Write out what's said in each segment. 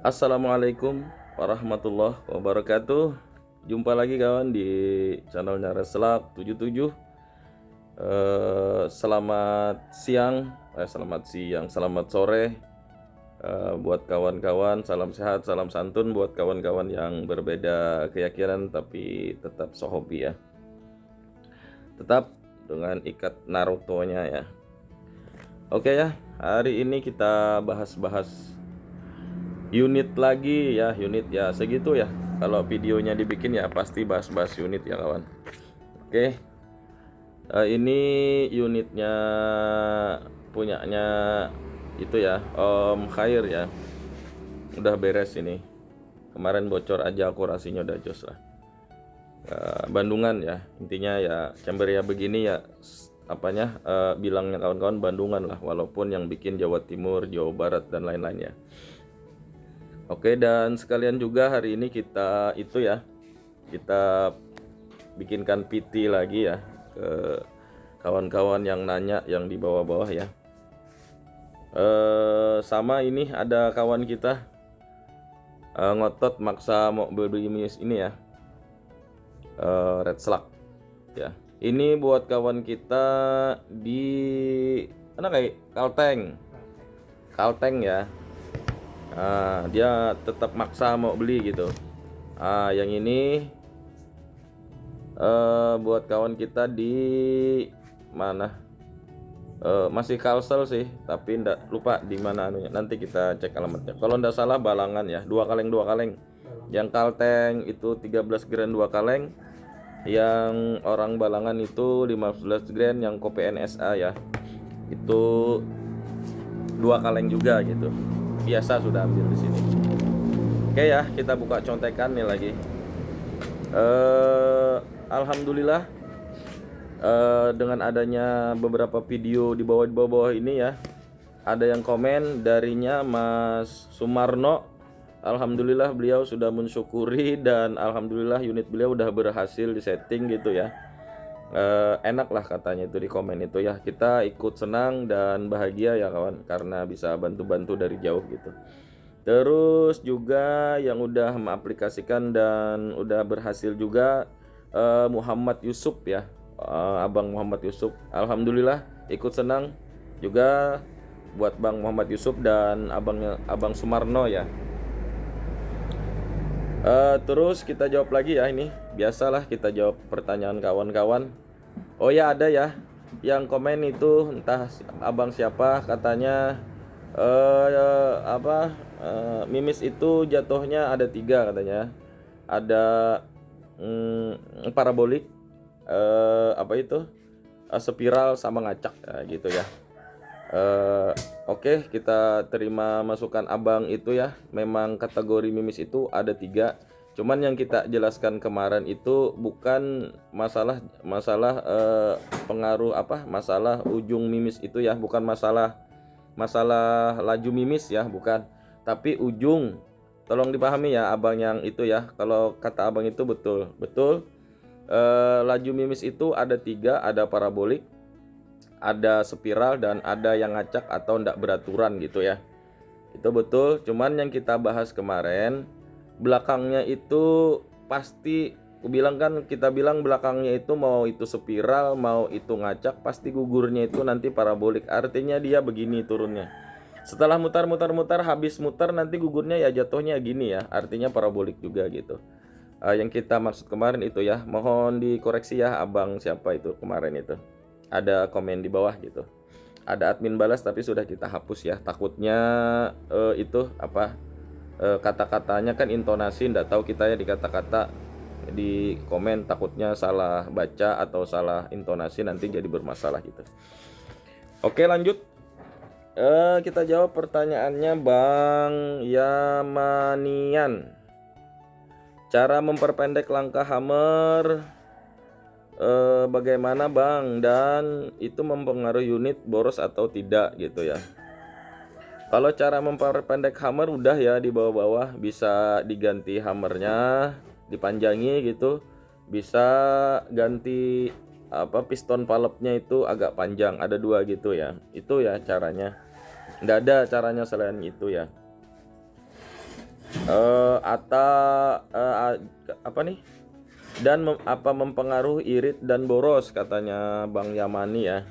Assalamualaikum warahmatullahi wabarakatuh. Jumpa lagi kawan di channelnya Reslak 77. Selamat sore buat kawan-kawan. Salam sehat, salam santun buat kawan-kawan yang berbeda keyakinan tapi tetap sehobi ya. Tetap dengan ikat Naruto-nya ya. Oke ya, hari ini kita bahas-bahas unit lagi ya, unit ya segitu ya. Kalau videonya dibikin ya pasti bahas-bahas unit ya kawan. Oke, ini unitnya punyanya itu ya, Om Khair ya. Udah beres ini. Kemarin bocor aja akurasinya udah jos lah. Bandungan ya, intinya ya chamber ya begini ya. Apanya bilangnya kawan-kawan Bandungan lah, walaupun yang bikin Jawa Timur, Jawa Barat dan lain-lain ya. Oke, dan sekalian juga hari ini kita itu ya, kita bikinkan PT lagi ya ke kawan-kawan yang nanya yang di bawah-bawah ya. Sama ini ada kawan kita ngotot maksa mau beli minus ini ya, Red Slug ya. Ini buat kawan kita di mana kayak Kalteng ya. Dia tetap maksa mau beli gitu. Yang ini buat kawan kita di mana? Masih Kalsel sih, tapi ndak lupa di mana anunya. Nanti kita cek alamatnya. Kalau ndak salah Balangan ya, 2 kaleng. Yang Kalteng itu 13 grand 2 kaleng. Yang orang Balangan itu 15 grand yang Kopi NSA ya. Itu 2 kaleng juga gitu. Biasa sudah ambil di sini. Oke ya, kita buka contekan nih lagi. Alhamdulillah dengan adanya beberapa video di bawah ini ya, ada yang komen darinya Mas Sumarno. Alhamdulillah beliau sudah mensyukuri dan alhamdulillah unit beliau udah berhasil disetting gitu ya. Enak lah katanya itu di komen itu ya. Kita ikut senang dan bahagia ya kawan, karena bisa bantu-bantu dari jauh gitu. Terus juga yang udah mengaplikasikan dan udah berhasil juga Muhammad Yusuf ya, Abang Muhammad Yusuf. Alhamdulillah ikut senang juga buat Bang Muhammad Yusuf dan Abang Sumarno ya. Terus kita jawab lagi ya, ini biasalah kita jawab pertanyaan kawan-kawan. Oh ya, ada ya yang komen itu entah abang siapa, katanya Mimis itu jatuhnya ada 3 katanya. Ada parabolik, spiral sama ngacak gitu ya. Oke, kita terima masukan abang itu ya. Memang kategori Mimis itu ada 3. Cuman yang kita jelaskan kemarin itu bukan masalah pengaruh masalah ujung Mimis itu ya, bukan masalah laju Mimis ya, bukan. Tapi ujung, tolong dipahami ya abang yang itu ya. Kalau kata abang itu betul. Laju Mimis itu ada 3, ada parabolik, ada spiral, dan ada yang ngacak atau ndak beraturan gitu ya. Itu betul. Cuman yang kita bahas kemarin, belakangnya itu pasti kita bilang belakangnya itu mau itu spiral mau itu ngacak, pasti gugurnya itu nanti parabolik. Artinya dia begini turunnya. Setelah mutar habis mutar nanti gugurnya ya jatuhnya gini ya. Artinya parabolik juga gitu. Yang kita maksud kemarin itu ya, mohon dikoreksi ya abang siapa itu kemarin itu. Ada komen di bawah gitu. Ada admin balas tapi sudah kita hapus ya. Takutnya kata-katanya kan intonasi, ndak tahu kita ya di kata-kata di komen, takutnya salah baca atau salah intonasi nanti jadi bermasalah gitu. Oke, lanjut. Kita jawab pertanyaannya Bang Yamanian. Cara memperpendek langkah hammer bagaimana Bang, dan itu mempengaruhi unit boros atau tidak gitu ya. Kalau cara memperpendek hammer udah ya di bawah-bawah, bisa diganti hammernya, dipanjangi gitu. Bisa ganti piston valve-nya itu agak panjang, ada 2 gitu ya. Itu ya caranya. Nggak ada caranya selain itu ya. atau apa nih, dan mempengaruhi irit dan boros, katanya Bang Yamani ya.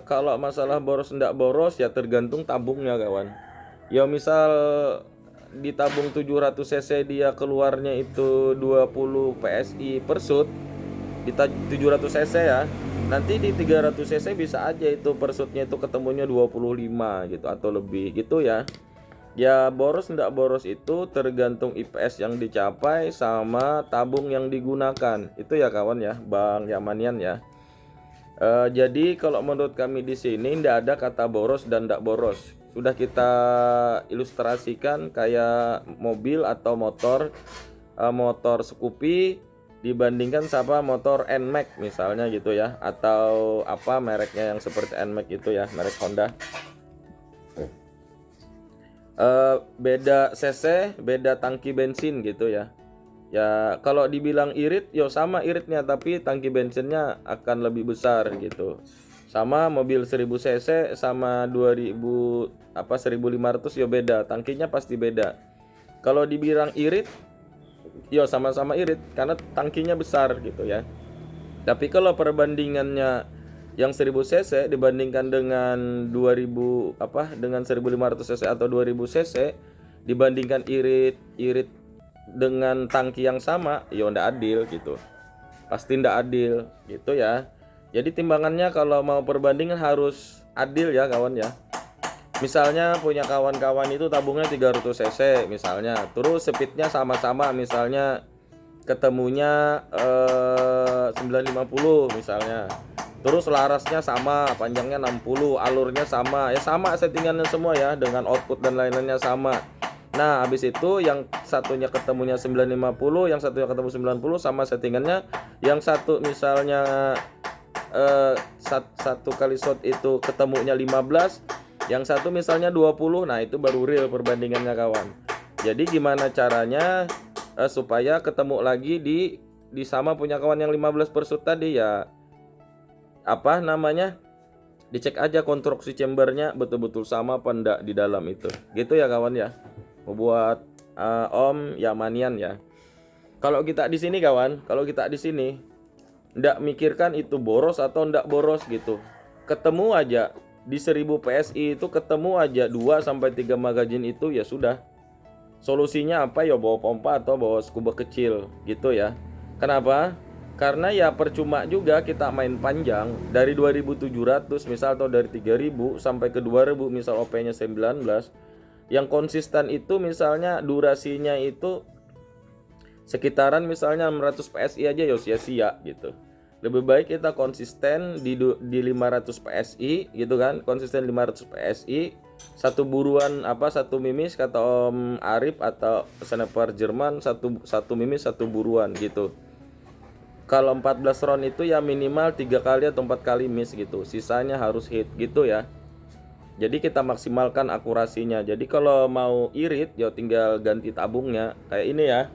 Kalau masalah boros enggak boros ya tergantung tabungnya kawan. Ya misal di tabung 700 cc dia keluarnya itu 20 PSI per shoot di 700 cc ya. Nanti di 300 cc bisa aja itu per shootnya itu ketemunya 25 gitu atau lebih gitu ya. Ya boros enggak boros itu tergantung IPS yang dicapai sama tabung yang digunakan. Itu ya kawan ya, Bang Yamanian ya. Jadi kalau menurut kami di sini tidak ada kata boros dan tidak boros. Sudah kita ilustrasikan kayak mobil atau motor, motor Scoopy dibandingkan sama motor NMAX misalnya gitu ya, atau apa mereknya yang seperti NMAX itu ya, merek Honda. Beda cc, beda tangki bensin gitu ya. Ya kalau dibilang irit, yo sama iritnya, tapi tangki bensinnya akan lebih besar gitu. Sama mobil 1000 cc sama 2000 apa 1500 yo beda, tangkinya pasti beda. Kalau dibilang irit, yo sama-sama irit karena tangkinya besar gitu ya. Tapi kalau perbandingannya yang 1000 cc dibandingkan dengan 2000 apa dengan 1500 cc atau 2000 cc dibandingkan irit dengan tangki yang sama, ya ndak adil gitu. Pasti ndak adil gitu ya. Jadi timbangannya kalau mau perbandingan harus adil ya kawan ya. Misalnya punya kawan-kawan itu tabungnya 300 cc misalnya, terus speednya sama-sama misalnya ketemunya 950 misalnya. Terus larasnya sama, panjangnya 60, alurnya sama. Ya sama settingannya semua ya, dengan output dan lain-lainnya sama. Nah, habis itu yang satunya ketemunya 950, yang satunya ketemu 90 sama settingannya. Yang satu misalnya satu kali shot itu ketemunya 15, yang satu misalnya 20. Nah, itu baru real perbandingannya kawan. Jadi gimana caranya supaya ketemu lagi di sama punya kawan yang 15 per shoot tadi ya, apa namanya? Dicek aja konstruksi chambernya betul-betul sama apa enggak di dalam itu. Gitu ya kawan ya. Buat Om Yamanian ya. Kalau kita di sini kawan, kalau kita di sini ndak mikirkan itu boros atau ndak boros gitu. Ketemu aja di 1000 PSI itu ketemu aja 2 sampai 3 magazin itu ya sudah. Solusinya apa ya, bawa pompa atau bawa scuba kecil gitu ya. Kenapa? Karena ya percuma juga kita main panjang dari 2700 misal atau dari 3000 sampai ke 2000 misal OP-nya 19. Yang konsisten itu misalnya durasinya itu sekitaran misalnya 600 PSI aja ya sia-sia gitu. Lebih baik kita konsisten di 500 PSI gitu kan, konsisten 500 PSI, satu buruan apa satu mimis kata Om Arif atau sniper Jerman, satu mimis satu buruan gitu. Kalau 14 round itu ya minimal 3 kali atau 4 kali miss gitu, sisanya harus hit gitu ya. Jadi kita maksimalkan akurasinya. Jadi kalau mau irit ya tinggal ganti tabungnya. Kayak ini ya.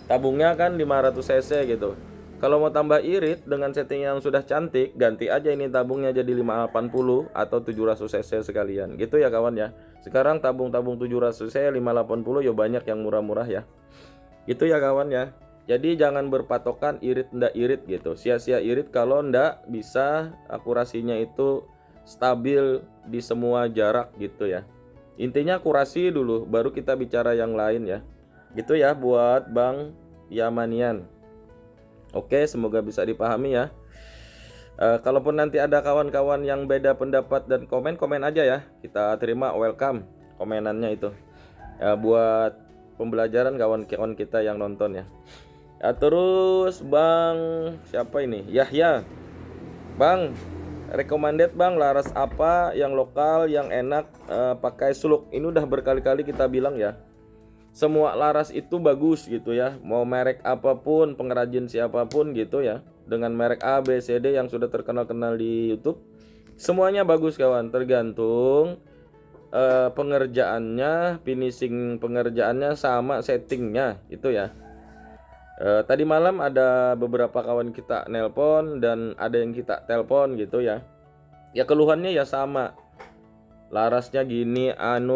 Tabungnya kan 500 cc gitu. Kalau mau tambah irit dengan setting yang sudah cantik, ganti aja ini tabungnya jadi 580 atau 700 cc sekalian. Gitu ya kawan ya. Sekarang tabung-tabung 700 cc 580 ya banyak yang murah-murah ya. Gitu ya kawan ya. Jadi jangan berpatokan irit ndak irit gitu. Sia-sia irit kalau ndak bisa akurasinya itu stabil di semua jarak gitu ya. Intinya akurasi dulu baru kita bicara yang lain ya. Gitu ya buat Bang Yamanian. Oke, semoga bisa dipahami ya. Kalaupun nanti ada kawan-kawan yang beda pendapat dan komen aja ya. Kita terima, welcome komenannya itu. Buat pembelajaran kawan-kawan kita yang nonton ya. Terus Bang siapa ini? Yahya. Bang, recommended Bang laras apa yang lokal yang enak pakai suluk. Ini udah berkali-kali kita bilang ya. Semua laras itu bagus gitu ya. Mau merek apapun, pengrajin siapapun gitu ya. Dengan merek A, B, C, D yang sudah terkenal-kenal di YouTube, semuanya bagus kawan. Tergantung pengerjaannya, finishing pengerjaannya sama settingnya itu ya. Tadi malam ada beberapa kawan kita nelpon dan ada yang kita telpon gitu ya. Ya keluhannya ya sama. larasnya gini,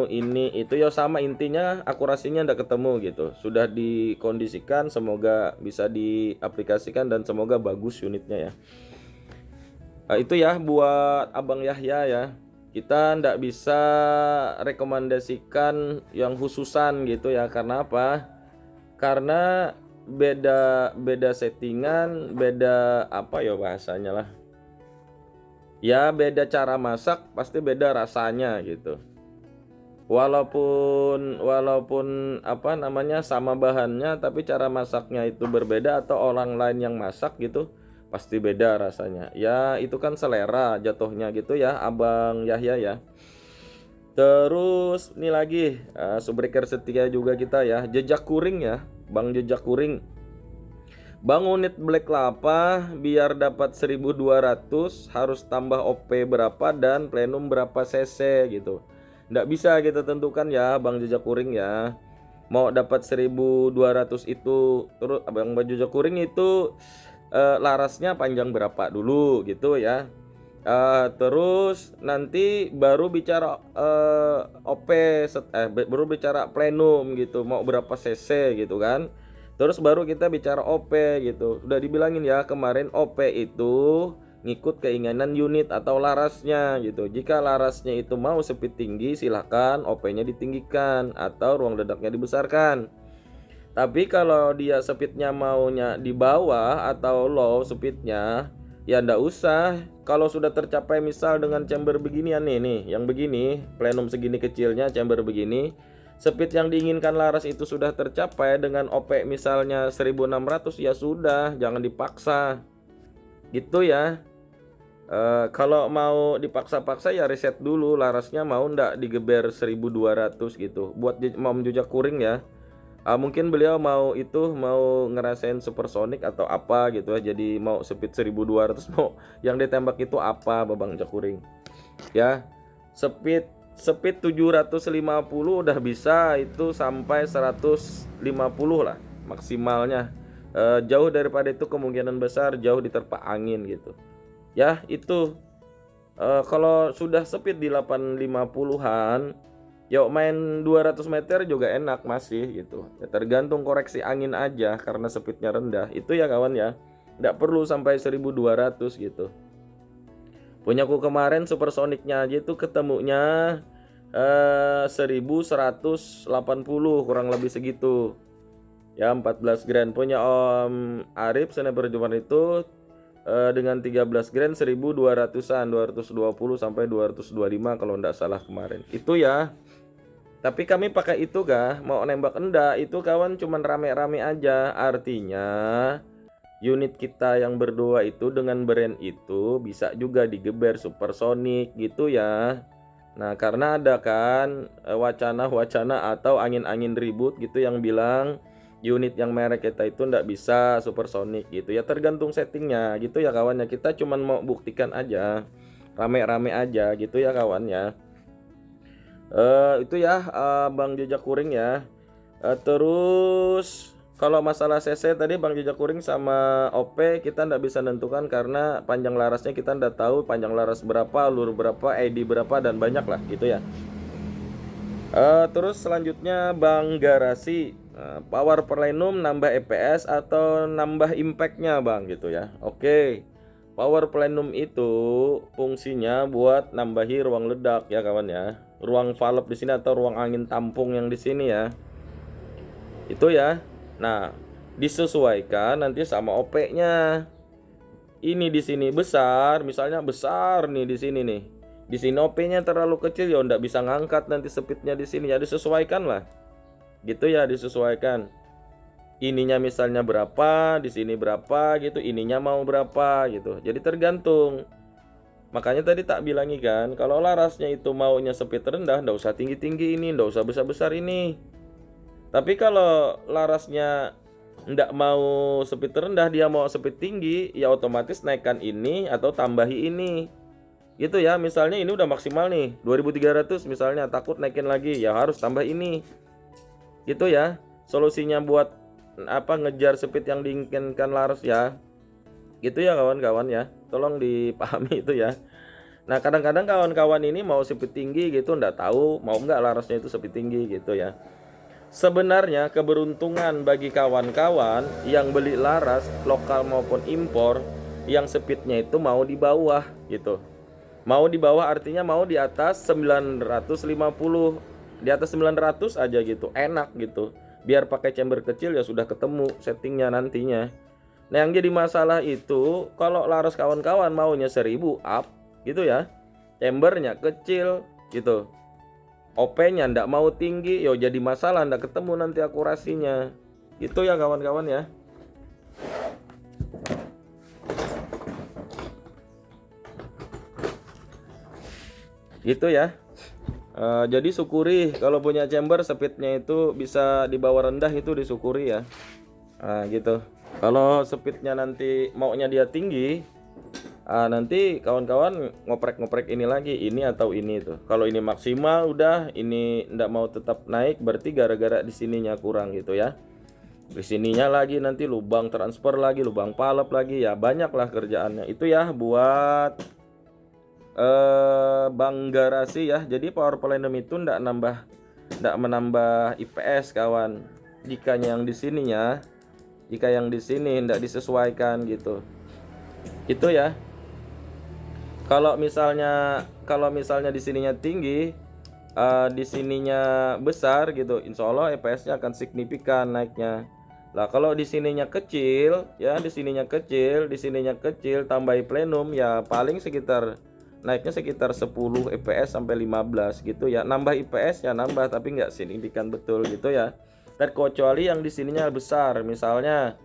ini itu ya sama, intinya akurasinya ndak ketemu gitu. Sudah dikondisikan, semoga bisa diaplikasikan dan semoga bagus unitnya ya. Nah, itu ya buat Abang Yahya ya. Kita ndak bisa rekomendasikan yang khususan gitu ya. Karena apa? Karena beda beda settingan, beda apa ya bahasanya lah. Ya beda cara masak, pasti beda rasanya gitu. Walaupun apa namanya sama bahannya, tapi cara masaknya itu berbeda atau orang lain yang masak gitu, pasti beda rasanya. Ya itu kan selera jatuhnya gitu ya, Abang Yahya ya. Terus ini lagi subbreaker setia juga kita ya, jejak kuring ya, Bang Jejak Kuring. Bang, unit black lapa biar dapat 1200 harus tambah OP berapa dan plenum berapa cc gitu. Nggak bisa kita tentukan ya Bang Jejak Kuring ya. Mau dapat 1200 itu, terus Bang Jejak Kuring itu larasnya panjang berapa dulu gitu ya. Terus nanti baru bicara OP baru bicara plenum gitu, mau berapa cc gitu kan. Terus baru kita bicara OP gitu. Udah dibilangin ya kemarin, OP itu ngikut keinginan unit atau larasnya gitu. Jika larasnya itu mau speed tinggi, silahkan OP-nya ditinggikan atau ruang ledaknya dibesarkan. Tapi kalau dia speednya maunya di bawah atau low speednya, ya ndak usah. Kalau sudah tercapai misal dengan chamber beginian nih, yang begini, plenum segini kecilnya, chamber begini, speed yang diinginkan laras itu sudah tercapai dengan OP misalnya 1600, ya sudah, jangan dipaksa gitu ya. Kalau mau dipaksa-paksa ya riset dulu larasnya mau ndak digeber 1200 gitu buat mau Jejak Kuring ya. Mungkin beliau mau ngerasain supersonic atau apa gitu ya, jadi mau speed 1200, mau yang ditembak itu apa Babang Jejak Kuring ya. Speed 750 udah bisa, itu sampai 150 lah maksimalnya. Jauh daripada itu kemungkinan besar jauh diterpa angin gitu ya. Itu kalau sudah speed di 850-an, yuk main 200 meter juga enak masih gitu ya, tergantung koreksi angin aja karena speednya rendah itu ya kawan ya. Nggak perlu sampai 1200 gitu. Punyaku kemarin supersonicnya aja itu ketemunya 1180 kurang lebih segitu ya, 14 grand. Punya Om Arif sniper Juman itu dengan 13 grand 1200-an, 220 sampai 225 kalau ndak salah kemarin itu ya. Tapi kami pakai itu kah mau nembak enggak, itu kawan cuman rame-rame aja. Artinya unit kita yang berdua itu dengan brand itu bisa juga digeber supersonic gitu ya. Nah karena ada kan wacana-wacana atau angin-angin ribut gitu yang bilang unit yang merek kita itu ndak bisa supersonic gitu ya, tergantung settingnya gitu ya kawannya. Kita cuman mau buktikan aja, rame-rame aja gitu ya kawannya. Itu ya Bang Jejak Kuring ya. Terus kalau masalah CC tadi Bang Jejak Kuring sama OP kita ndak bisa nentukan karena panjang larasnya kita ndak tahu panjang laras berapa, lur berapa, ID berapa dan banyak lah gitu ya. Terus selanjutnya Bang Garasi, power plenum nambah EPS atau nambah impactnya Bang gitu ya. Oke, power plenum itu fungsinya buat nambahi ruang ledak ya kawan ya, ruang valve di sini atau ruang angin tampung yang di sini ya. Itu ya. Nah, disesuaikan nanti sama OP-nya. Ini di sini besar, misalnya besar nih di sini nih. Di sini OP-nya terlalu kecil ya ndak bisa ngangkat nanti speednya di sini ya, disesuaikan lah. Gitu ya, disesuaikan. Ininya misalnya berapa, di sini berapa gitu, ininya mau berapa gitu. Jadi tergantung. Makanya tadi tak bilangi kan, kalau larasnya itu maunya speed rendah, ndak usah tinggi-tinggi ini, ndak usah besar-besar ini. Tapi kalau larasnya ndak mau speed rendah, dia mau speed tinggi, ya otomatis naikkan ini atau tambahi ini. Gitu ya, misalnya ini udah maksimal nih 2300 misalnya, takut naikin lagi ya harus tambah ini. Gitu ya. Solusinya buat apa ngejar speed yang diinginkan laras ya. Gitu ya kawan-kawan ya. Tolong dipahami itu ya. Nah, kadang-kadang kawan-kawan ini mau speed tinggi gitu, nggak tahu mau nggak larasnya itu speed tinggi gitu ya. Sebenarnya keberuntungan bagi kawan-kawan yang beli laras lokal maupun impor yang speednya itu mau di bawah gitu. Mau di bawah artinya mau di atas 950, di atas 900 aja gitu, enak gitu. Biar pakai chamber kecil ya sudah ketemu settingnya nantinya. Nah, yang jadi masalah itu kalau laras kawan-kawan maunya 1000 up gitu ya, chambernya kecil gitu, OP-nya ndak mau tinggi, yo jadi masalah, ndak ketemu nanti akurasinya. Itu ya kawan-kawan ya. Gitu ya. Jadi syukuri kalau punya chamber speednya itu bisa dibawa rendah, itu disyukuri ya. Gitu. Kalau speednya nanti maunya dia tinggi, nanti kawan-kawan ngoprek-ngoprek ini lagi, ini atau ini tuh. Kalau ini maksimal udah, ini ndak mau tetap naik, berarti gara-gara di sininya kurang gitu ya. Di sininya lagi nanti lubang transfer lagi, lubang palep lagi ya, banyaklah kerjaannya. Itu ya buat bank garasi ya. Jadi power plenum itu ndak menambah IPS kawan. Jika yang di sini ndak disesuaikan gitu. Itu ya. Kalau misalnya di sininya tinggi, di sininya besar gitu, insya Allah EPS-nya akan signifikan naiknya. Lah kalau di sininya kecil ya, di sininya kecil tambah plenum ya paling naiknya sekitar 10 EPS sampai 15 gitu ya. Nambah IPS ya nambah, tapi nggak signifikan betul gitu ya. Dan kecuali yang di sininya besar, misalnya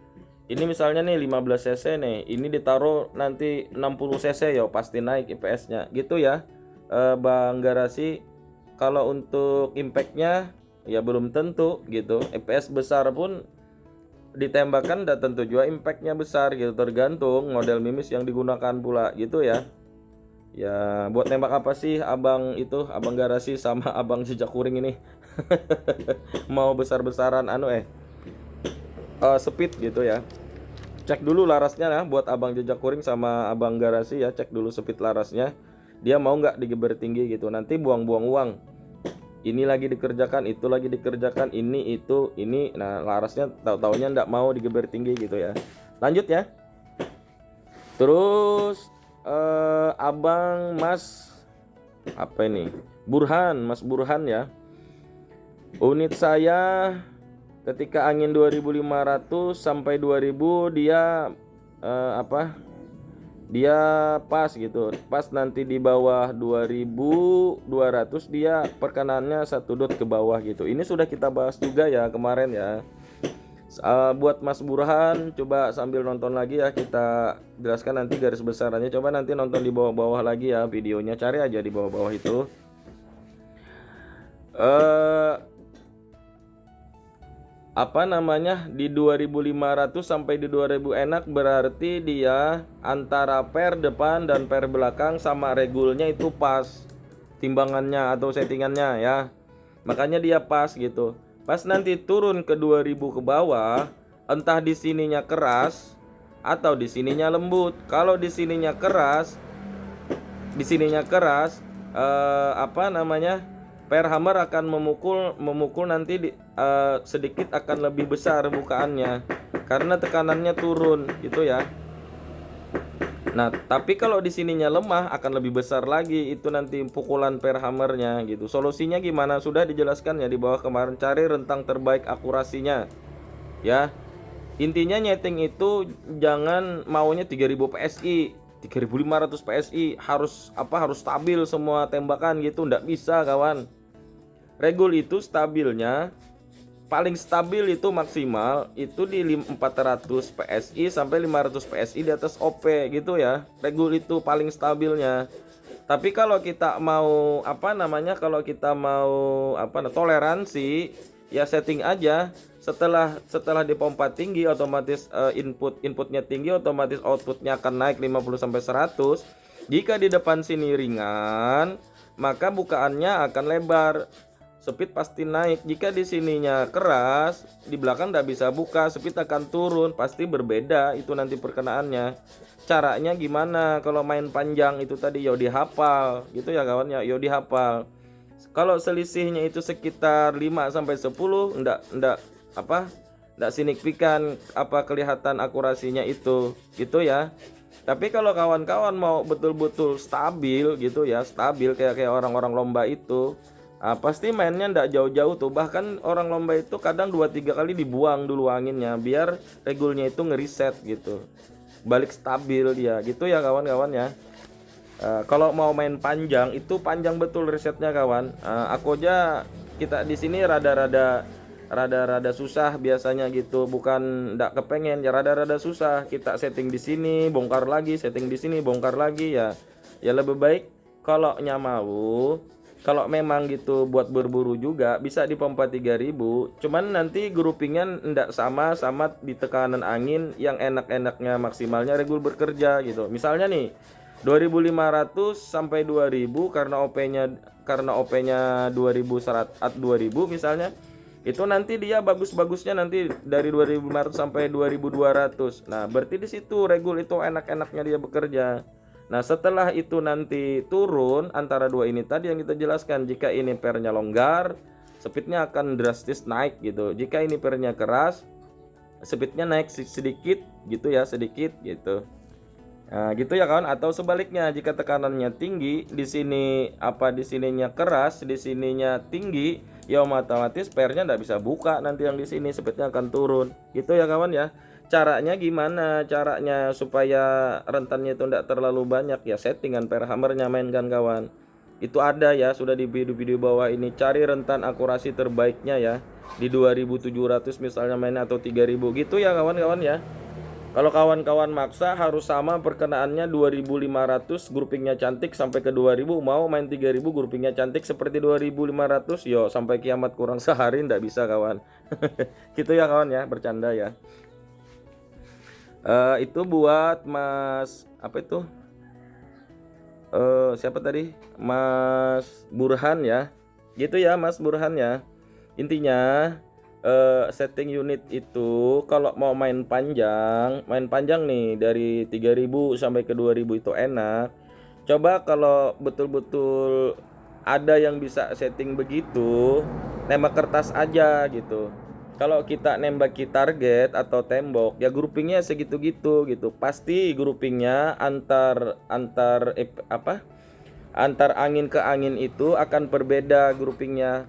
nih 15 cc nih, ini ditaruh nanti 60 cc ya pasti naik IPS-nya gitu ya. Bang garasi, kalau untuk impact-nya ya belum tentu gitu. IPS besar pun ditembakkan dan tentu juga impact-nya besar gitu, tergantung model mimis yang digunakan pula gitu ya. Ya buat nembak apa sih abang garasi sama abang jejak kuring ini? Mau besar-besaran speed gitu ya. Cek dulu larasnya ya buat abang jejak kuring sama abang garasi ya, cek dulu speed larasnya. Dia mau nggak digeber tinggi gitu, nanti buang-buang uang. Ini lagi dikerjakan, itu lagi dikerjakan, ini. Nah larasnya tahu-taunya nggak mau digeber tinggi gitu ya. Lanjut ya. Terus abang Mas apa ini? Mas Burhan ya. Unit saya ketika angin 2500 sampai 2000 dia dia pas gitu. Pas nanti di bawah 2200 dia perkenannya 1 dot ke bawah gitu. Ini sudah kita bahas juga ya kemarin ya. Buat Mas Burhan coba sambil nonton lagi ya, kita jelaskan nanti garis besarannya. Coba nanti nonton di bawah-bawah lagi ya videonya, cari aja di bawah-bawah itu. Di 2500 sampai di 2000 enak, berarti dia antara per depan dan per belakang sama regulnya itu pas timbangannya atau settingannya ya. Makanya dia pas gitu. Pas nanti turun ke 2000 ke bawah, entah di sininya keras atau di sininya lembut. Kalau di sininya keras, per hammer akan memukul nanti sedikit akan lebih besar bukaannya karena tekanannya turun gitu ya. Nah, tapi kalau di sininya lemah akan lebih besar lagi itu nanti pukulan per hammernya gitu. Solusinya gimana? Sudah dijelaskan ya di bawah kemarin, cari rentang terbaik akurasinya. Ya. Intinya nyeting itu jangan maunya 3000 PSI, 3500 PSI, harus stabil semua tembakan gitu, ndak bisa kawan. Regul itu stabilnya paling stabil itu maksimal itu di 400 PSI sampai 500 PSI di atas OP gitu ya. Regul itu paling stabilnya. Tapi kalau kita mau toleransi ya setting aja. Setelah dipompa tinggi otomatis inputnya tinggi, otomatis outputnya akan naik 50 sampai 100. Jika di depan sini ringan, maka bukaannya akan lebar. speed pasti naik. Jika di sininya keras, di belakang nggak bisa buka, speed akan turun, pasti berbeda itu nanti perkenaannya. Caranya gimana kalau main panjang itu tadi, yo dihafal gitu ya kawan ya, yo dihafal. Kalau selisihnya itu sekitar 5 sampai 10, enggak signifikan apa kelihatan akurasinya itu gitu ya. Tapi kalau kawan-kawan mau betul-betul stabil gitu ya, stabil kayak orang-orang lomba itu, pasti mainnya ndak jauh-jauh tuh. Bahkan orang lomba itu kadang 2-3 kali dibuang dulu anginnya biar regulnya itu ngeriset gitu. Balik stabil dia gitu ya kawan-kawan ya. Kalau mau main panjang itu panjang betul risetnya kawan. Aku aja kita di sini rada-rada susah biasanya gitu, bukan ndak kepengen ya, rada-rada susah kita setting di sini bongkar lagi, setting di sini bongkar lagi ya. Ya lebih baik kalau mau, kalau memang gitu buat berburu juga bisa di pompa 3000, cuman nanti groupingnya ndak sama di tekanan angin yang enak-enaknya maksimalnya regul bekerja gitu. Misalnya nih 2500 sampai 2000 karena OP-nya 2100 2000 misalnya. Itu nanti dia bagus-bagusnya nanti dari 2500 sampai 2200. Nah, berarti di situ regul itu enak-enaknya dia bekerja. Nah, setelah itu nanti turun antara dua ini tadi yang kita jelaskan. Jika ini pernya longgar, speednya akan drastis naik gitu. Jika ini pernya keras, speednya naik sedikit gitu ya, sedikit gitu. Nah, gitu ya kawan. Atau sebaliknya, jika tekanannya tinggi, di sini di sininya keras, di sininya tinggi, ya otomatis pernya nggak bisa buka, nanti yang di sini speednya akan turun. Gitu ya kawan ya. Caranya gimana? Caranya supaya rentannya itu tidak terlalu banyak ya, settingan per hammernya mainkan kawan. Itu ada ya, sudah di video-video bawah ini. Cari rentan akurasi terbaiknya ya. Di 2700 misalnya main atau 3000 gitu ya kawan-kawan ya. Kalau kawan-kawan maksa harus sama perkenaannya 2500 groupingnya cantik sampai ke 2000, mau main 3000 groupingnya cantik seperti 2500, yo sampai kiamat kurang sehari ndak bisa kawan. Gitu ya kawan ya, bercanda ya. Itu buat Mas apa itu? Siapa tadi? Mas Burhan ya. Gitu ya Mas Burhan ya. Intinya setting unit itu kalau mau main panjang nih dari 3000 sampai ke 2000 itu enak. Coba kalau betul-betul ada yang bisa setting begitu, nembak kertas aja gitu. Kalau kita nembaki target atau tembok, ya groupingnya segitu-gitu gitu. Pasti groupingnya antar angin ke angin itu akan berbeda groupingnya.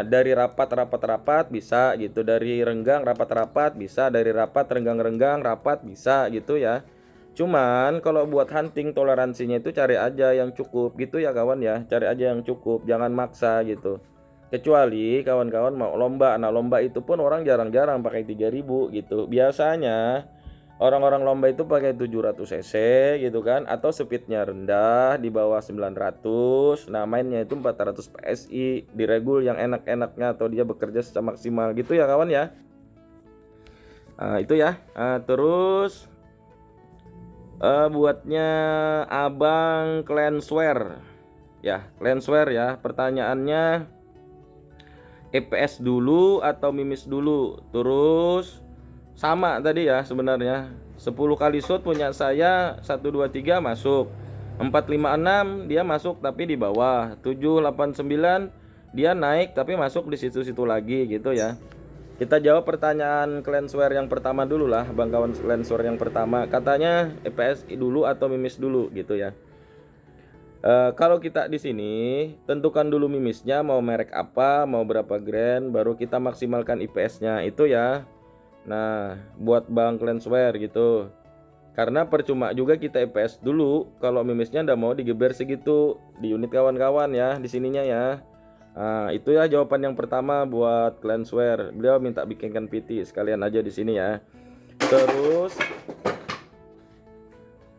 Dari rapat bisa gitu, dari renggang rapat bisa, dari rapat renggang rapat bisa gitu ya. Cuman kalau buat hunting toleransinya itu cari aja yang cukup gitu ya kawan ya, cari aja yang cukup, jangan maksa gitu. Kecuali kawan-kawan mau lomba, nah lomba itu pun orang jarang-jarang pakai 3000 gitu. Biasanya orang-orang lomba itu pakai 700 cc gitu kan, atau speednya rendah di bawah 900. Nah mainnya itu 400 PSI di regul yang enak-enaknya atau dia bekerja secara maksimal gitu ya kawan ya. Itu ya. Terus buatnya Abang Cleanswear ya, Cleanswear ya. Pertanyaannya EPS dulu atau mimis dulu. Terus sama tadi ya sebenarnya. 10 kali shot punya saya 1 2 3 masuk. 4 5 6 dia masuk tapi di bawah. 7 8 9 dia naik tapi masuk di situ-situ lagi gitu ya. Kita jawab pertanyaan Cleanswear yang pertama dulu lah, Bang kawan. Cleanswear yang pertama katanya EPS dulu atau mimis dulu gitu ya. Kalau kita di sini tentukan dulu mimisnya mau merek apa, mau berapa grand, baru kita maksimalkan IPS-nya itu ya. Nah, buat Bang Cleanswear gitu. Karena percuma juga kita IPS dulu kalau mimisnya ndak mau digeber segitu di unit kawan-kawan ya, di sininya ya. Nah, itu ya jawaban yang pertama buat Cleanswear. Beliau minta bikinkan PT sekalian aja di sini ya. Terus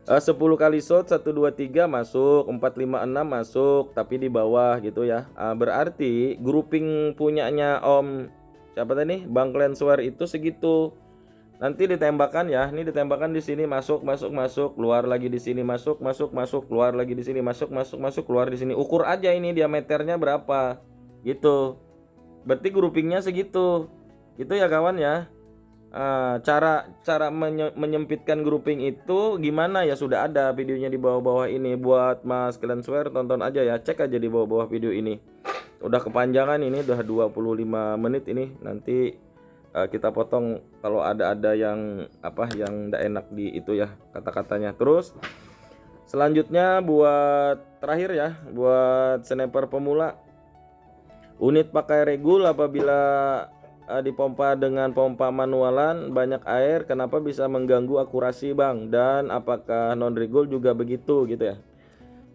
10 kali shot 1 2 3 masuk, 4 5 6 masuk tapi di bawah gitu ya. Berarti grouping punyanya Om siapa tadi? Bang Cleanswear itu segitu. Nanti ditembakkan ya. Ini ditembakkan di sini masuk, keluar lagi di sini masuk, keluar lagi di sini masuk, keluar di sini. Ukur aja ini diameternya berapa. Gitu. Berarti groupingnya segitu. Gitu ya kawan ya. Cara cara menyempitkan grouping itu gimana ya, sudah ada videonya di bawah-bawah ini. Buat Mas Glanswear tonton aja ya, cek aja di bawah-bawah video ini. Udah kepanjangan ini, udah 25 menit ini. Nanti kita potong kalau ada yang yang ndak enak di itu ya kata-katanya. Terus selanjutnya buat terakhir ya, buat sniper pemula, unit pakai regul apabila dipompa dengan pompa manualan banyak air, kenapa bisa mengganggu akurasi bang, dan apakah non regul juga begitu gitu ya.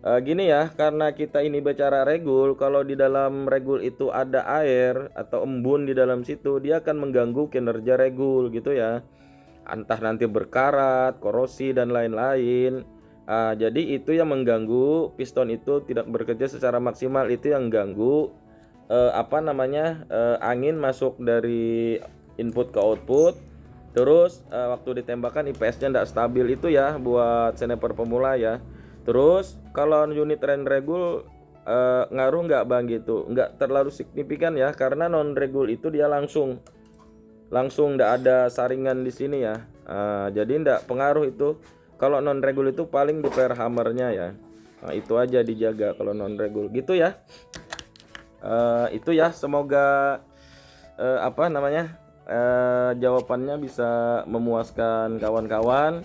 Gini ya, karena kita ini bicara regul, kalau di dalam regul itu ada air atau embun di dalam situ, dia akan mengganggu kinerja regul gitu ya, entah nanti berkarat, korosi dan lain-lain. Jadi itu yang mengganggu piston itu tidak bekerja secara maksimal, itu yang ganggu angin masuk dari input ke output. Terus waktu ditembakkan IPS-nya tidak stabil, itu ya buat sniper pemula ya. Terus kalau unit range regul ngaruh nggak bang gitu? Nggak terlalu signifikan ya, karena non regul itu dia langsung nggak ada saringan di sini ya. Jadi nggak pengaruh itu. Kalau non regul itu paling di pair hammernya ya. Itu aja dijaga kalau non regul gitu ya. Itu ya, semoga jawabannya bisa memuaskan kawan-kawan,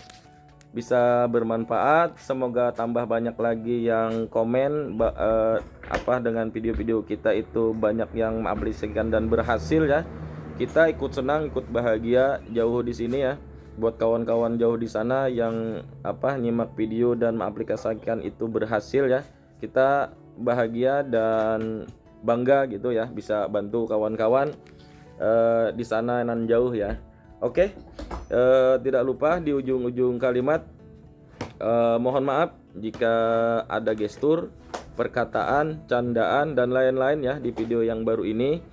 bisa bermanfaat. Semoga tambah banyak lagi yang komen dengan video-video kita itu, banyak yang mengaplikasikan dan berhasil ya. Kita ikut senang, ikut bahagia jauh di sini ya. Buat kawan-kawan jauh di sana yang nyimak video dan mengaplikasikan itu berhasil ya, kita bahagia dan bangga gitu ya, bisa bantu kawan-kawan di sana nan jauh ya. Oke, tidak lupa di ujung-ujung kalimat mohon maaf jika ada gestur, perkataan, candaan dan lain-lain ya di video yang baru ini.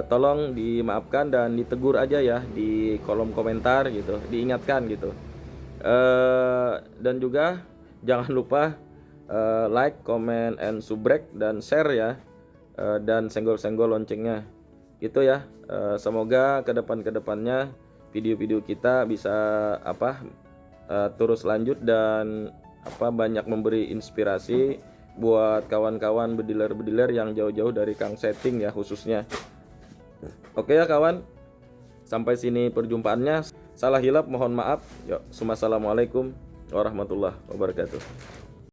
Tolong dimaafkan dan ditegur aja ya di kolom komentar gitu, diingatkan gitu. Dan juga jangan lupa like, comment, and subscribe dan share ya, dan senggol-senggol loncengnya gitu ya. Semoga kedepannya video-video kita bisa terus lanjut dan banyak memberi inspirasi buat kawan-kawan bediler-bediler yang jauh-jauh dari Kang Setting ya khususnya. Oke ya kawan, sampai sini perjumpaannya. Salah hilap mohon maaf. Yuk, assalamualaikum warahmatullahi wabarakatuh.